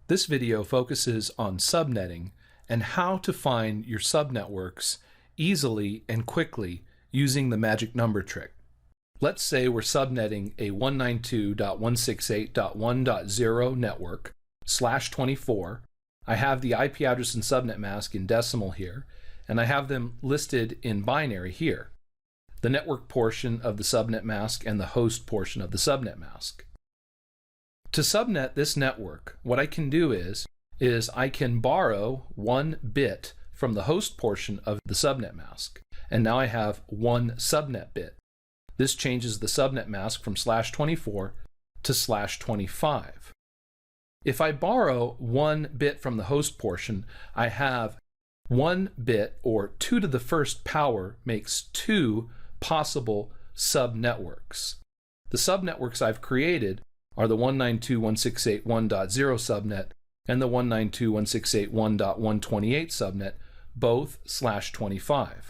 This video focuses on subnetting and how to find your subnetworks easily and quickly using the magic number trick. Let's say we're subnetting a 192.168.1.0 network /24. I have the IP address and subnet mask in decimal here, and I have them listed in binary here. The network portion of the subnet mask and the host portion of the subnet mask. To subnet this network, what I can do is I can borrow 1 bit from the host portion of the subnet mask, and now I have 1 subnet bit. This changes the subnet mask from /24 to /25. If I borrow 1 bit from the host portion, I have 1 bit, or 2 to the first power, makes 2 possible subnetworks. The subnetworks I've created are the 192.168.1.0 subnet and the 192.168.1.128 subnet, both /25.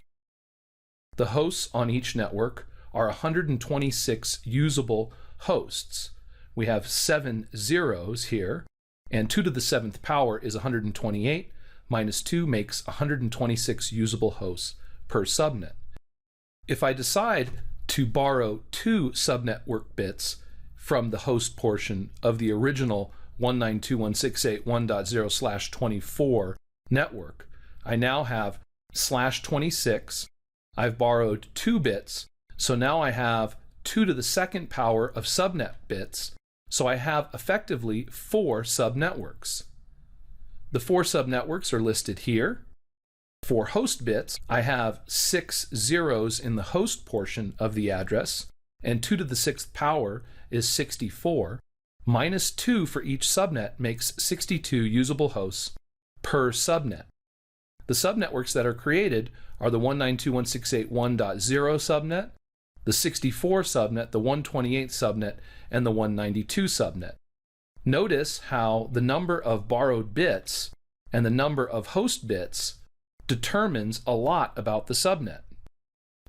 The hosts on each network are 126 usable hosts. We have 7 zeros here, and 2 to the 7th power is 128, minus 2 makes 126 usable hosts per subnet. If I decide to borrow 2 subnetwork bits from the host portion of the original 192.168.1.0/24 network, I now have /26. I've borrowed 2 bits, so now I have 2 to the 2nd power of subnet bits, so I have effectively 4 subnetworks. The 4 subnetworks are listed here. For host bits, I have 6 zeros in the host portion of the address, and 2 to the 6th power is 64. Minus 2 for each subnet makes 62 usable hosts per subnet. The subnetworks that are created are the 192.168.1.0 subnet, the 64 subnet, the 128 subnet, and the 192 subnet. Notice how the number of borrowed bits and the number of host bits determines a lot about the subnet.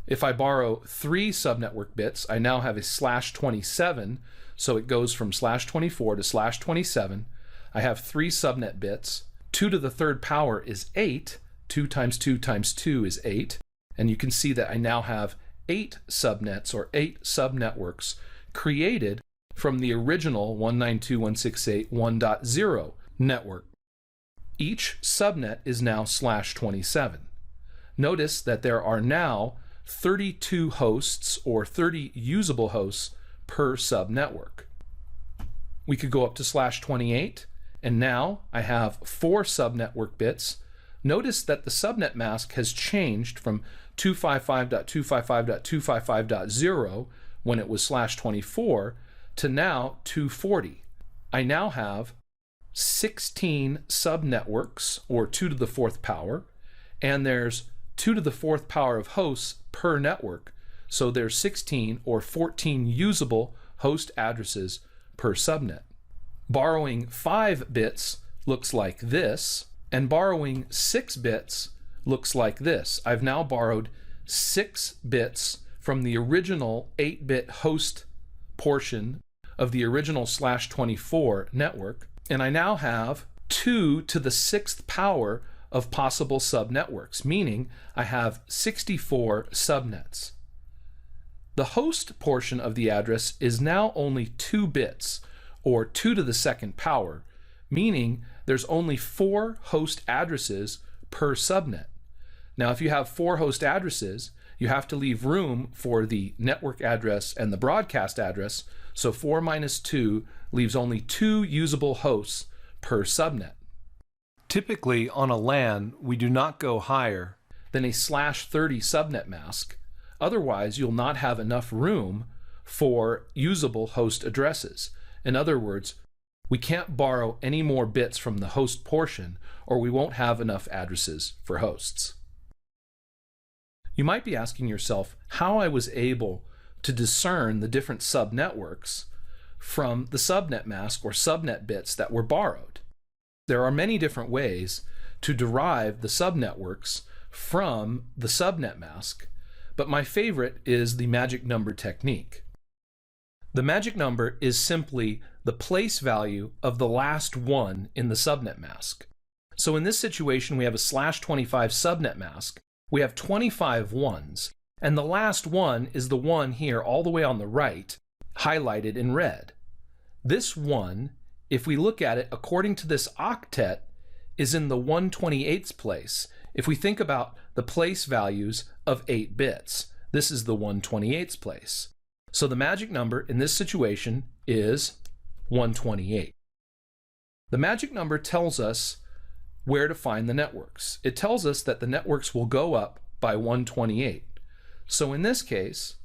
If I borrow 3 subnetwork bits, I now have a /27, so it goes from /24 to /27. I have 3 subnet bits. 2 to the 3rd power is 8. 2 times 2 times 2 is 8. And you can see that I now have 8 subnets, or 8 subnetworks, created from the original 192.168.1.0 network. Each subnet is now /27. Notice that there are now 32 hosts, or 30 usable hosts, per subnetwork. We could go up to /28, and now I have 4 subnetwork bits. Notice that the subnet mask has changed from 255.255.255.0 when it was /24 to now 240. I now have 16 subnetworks, or 2 to the 4th power, and there's 2 to the 4th power of hosts per network, so there's 16 or 14 usable host addresses per subnet. Borrowing 5 bits looks like this, and borrowing 6 bits looks like this. I've now borrowed 6 bits from the original 8-bit host portion of the original /24 network, and I now have 2 to the 6th power of possible subnetworks, meaning I have 64 subnets. The host portion of the address is now only 2 bits, or 2 to the 2nd power, meaning there's only 4 host addresses per subnet. Now, if you have 4 host addresses, you have to leave room for the network address and the broadcast address, so 4 minus 2 leaves only 2 usable hosts per subnet. Typically on a LAN, we do not go higher than a /30 subnet mask. Otherwise, you'll not have enough room for usable host addresses. In other words, we can't borrow any more bits from the host portion, or we won't have enough addresses for hosts. You might be asking yourself how I was able to discern the different subnetworks from the subnet mask or subnet bits that were borrowed. There are many different ways to derive the subnetworks from the subnet mask, but my favorite is the magic number technique. The magic number is simply the place value of the last one in the subnet mask. So in this situation, we have a /25 subnet mask. We have 25 ones, and the last one is the one here all the way on the right, highlighted in red. This one, if we look at it according to this octet, is in the 128th place. If we think about the place values of 8 bits, this is the 128th place. So the magic number in this situation is 128. The magic number tells us where to find the networks. It tells us that the networks will go up by 128. So in this case,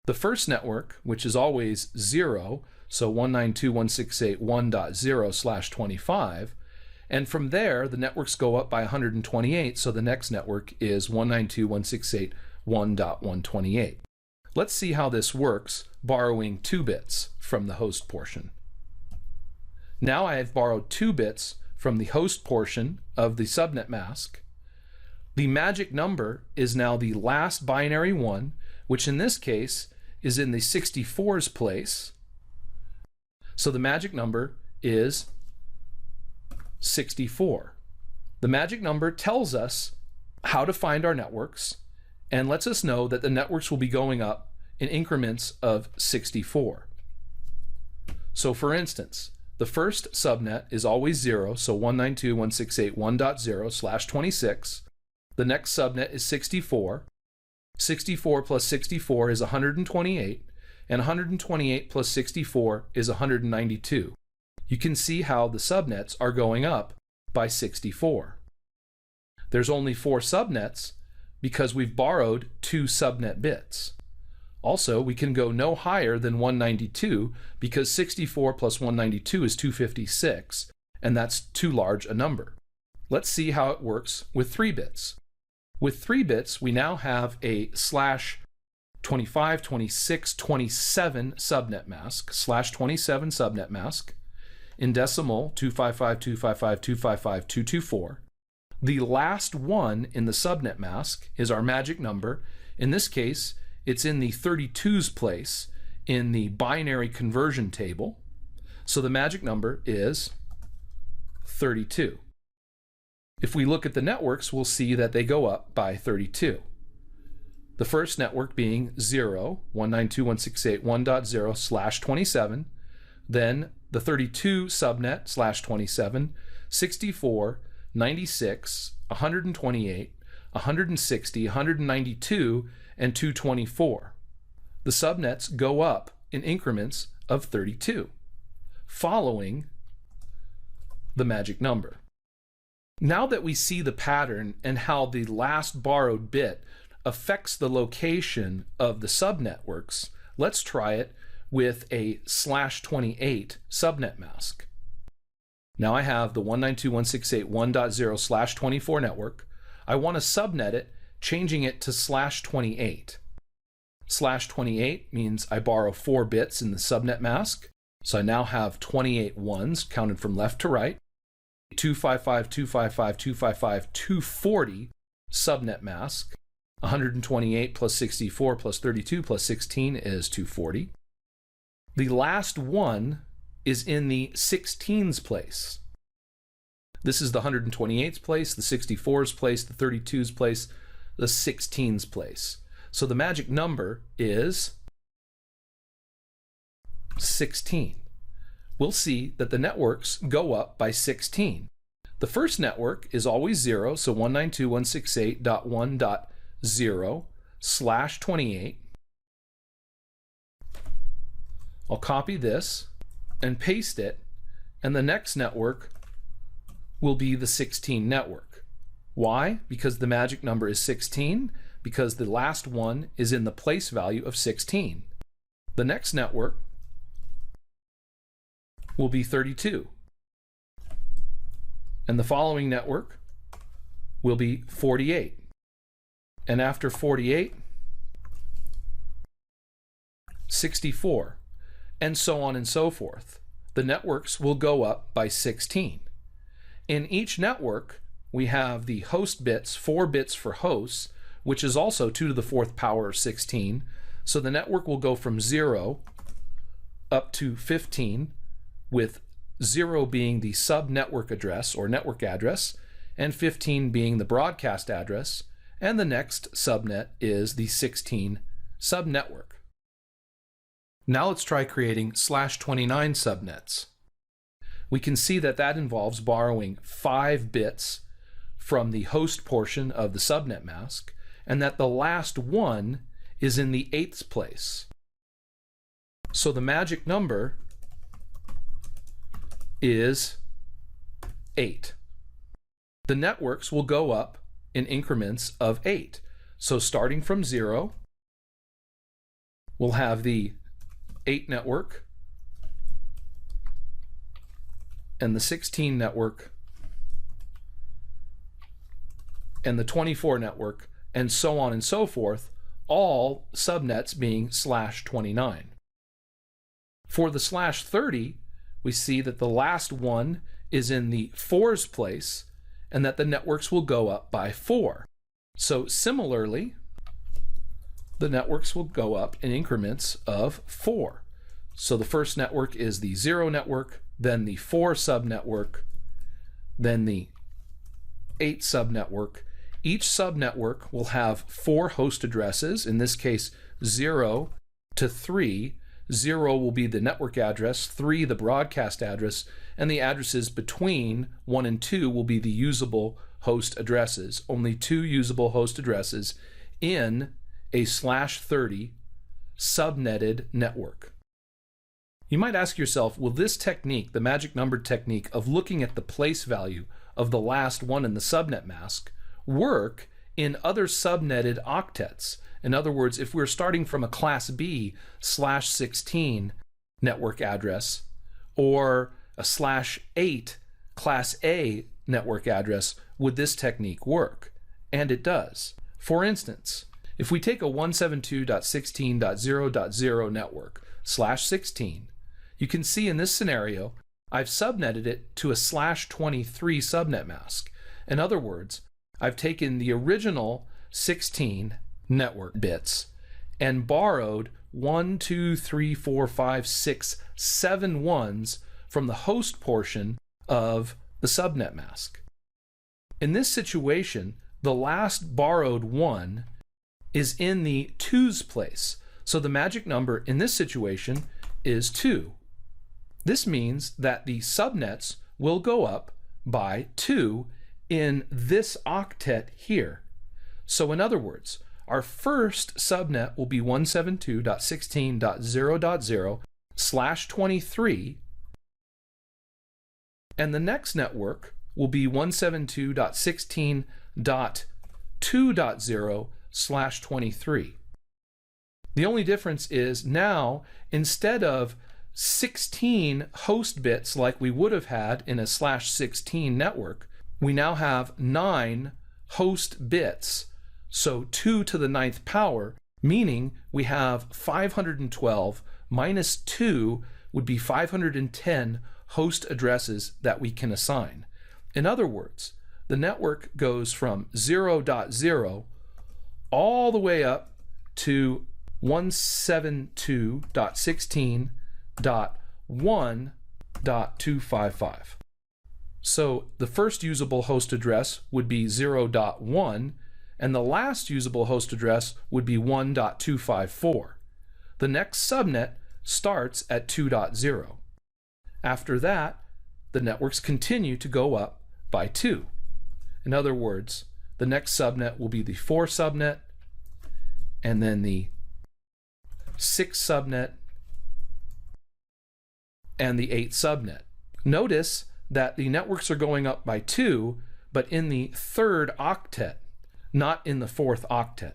the first network, which is always 0, so 192.168.1.0/25, and from there the networks go up by 128, so the next network is 192.168.1.128. Let's see how this works borrowing 2 bits from the host portion. Now I have borrowed 2 bits from the host portion of the subnet mask. The magic number is now the last binary one, which in this case is in the 64's place. So the magic number is 64. The magic number tells us how to find our networks and lets us know that the networks will be going up in increments of 64. So for instance, the first subnet is always 0, so 192.168.1.0/26. The next subnet is 64. 64 plus 64 is 128, and 128 plus 64 is 192. You can see how the subnets are going up by 64. There's only 4 subnets because we've borrowed 2 subnet bits. Also, we can go no higher than 192 because 64 plus 192 is 256, and that's too large a number. Let's see how it works with 3 bits. With 3 bits, we now have a /25, 26, 27 subnet mask, /27 subnet mask, in decimal 255.255.255.224. The last one in the subnet mask is our magic number. In this case, it's in the 32's place in the binary conversion table. So the magic number is 32. If we look at the networks, we'll see that they go up by 32. The first network being 0, 192.168.1.0/27, then the 32 subnet /27, 64, 96, 128, 160, 192, and 224. The subnets go up in increments of 32, following the magic number. Now that we see the pattern and how the last borrowed bit affects the location of the subnetworks, let's try it with a /28 subnet mask. Now I have the 192.168.1.0/24 network. I want to subnet it, changing it to /28. /28 means I borrow 4 bits in the subnet mask. So I now have 28 ones counted from left to right. 255.255.255.240 subnet mask. 128 plus 64 plus 32 plus 16 is 240. The last one is in the 16's place. This is the 128's place, the 64's place, the 32's place, the 16's place. So the magic number is 16. We'll see that the networks go up by 16. The first network is always 0, so 192.168.1.0/28. I'll copy this and paste it, and the next network will be the 16 network. Why? Because the magic number is 16, because the last one is in the place value of 16. The next network will be 32. And the following network will be 48. And after 48, 64, and so on and so forth. The networks will go up by 16. In each network, we have the host bits, 4 bits for hosts, which is also 2 to the 4th power of 16. So the network will go from 0 up to 15, with 0 being the subnetwork address or network address, and 15 being the broadcast address, and the next subnet is the 16 subnetwork. Now let's try creating /29 subnets. We can see that that involves borrowing 5 bits from the host portion of the subnet mask, and that the last one is in the 8th place. So the magic number is 8. The networks will go up in increments of 8. So starting from 0, we'll have the 8 network, and the 16 network, and the 24 network, and so on and so forth, all subnets being /29. For the /30, we see that the last one is in the 4's place, and that the networks will go up by 4. So similarly, the networks will go up in increments of 4. So the first network is the 0 network, then the 4 subnetwork, then the 8 subnetwork. Each subnetwork will have 4 host addresses, in this case 0 to 3. 0 will be the network address, 3 the broadcast address, and the addresses between 1 and 2 will be the usable host addresses. Only 2 usable host addresses in a /30 subnetted network. You might ask yourself, will this technique, the magic number technique of looking at the place value of the last one in the subnet mask, work in other subnetted octets? In other words, if we're starting from a class B /16 network address, or a /8 class A network address, would this technique work? And it does. For instance, if we take a 172.16.0.0 network /16, you can see in this scenario, I've subnetted it to a /23 subnet mask. In other words, I've taken the original 16 network bits and borrowed 1, 2, 3, 4, 5, 6, 7 ones from the host portion of the subnet mask. In this situation, the last borrowed one is in the 2's place. So the magic number in this situation is 2. This means that the subnets will go up by 2 in this octet here. So in other words, our first subnet will be 172.16.0.0 /23, and the next network will be 172.16.2.0 /23. The only difference is now, instead of 16 host bits like we would have had in a /16 network, we now have 9 host bits, so 2 to the 9th power, meaning we have 512 minus 2 would be 510 host addresses that we can assign. In other words, the network goes from 0.0 all the way up to 172.16.1.255. So the first usable host address would be 0.1, and the last usable host address would be 1.254. The next subnet starts at 2.0. After that, the networks continue to go up by 2. In other words, the next subnet will be the 4 subnet, and then the 6 subnet, and the 8 subnet. Notice that the networks are going up by 2, but in the 3rd octet, not in the 4th octet.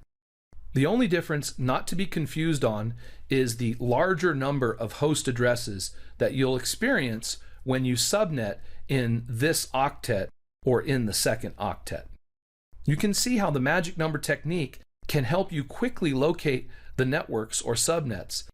The only difference not to be confused on is the larger number of host addresses that you'll experience when you subnet in this octet or in the 2nd octet. You can see how the magic number technique can help you quickly locate the networks or subnets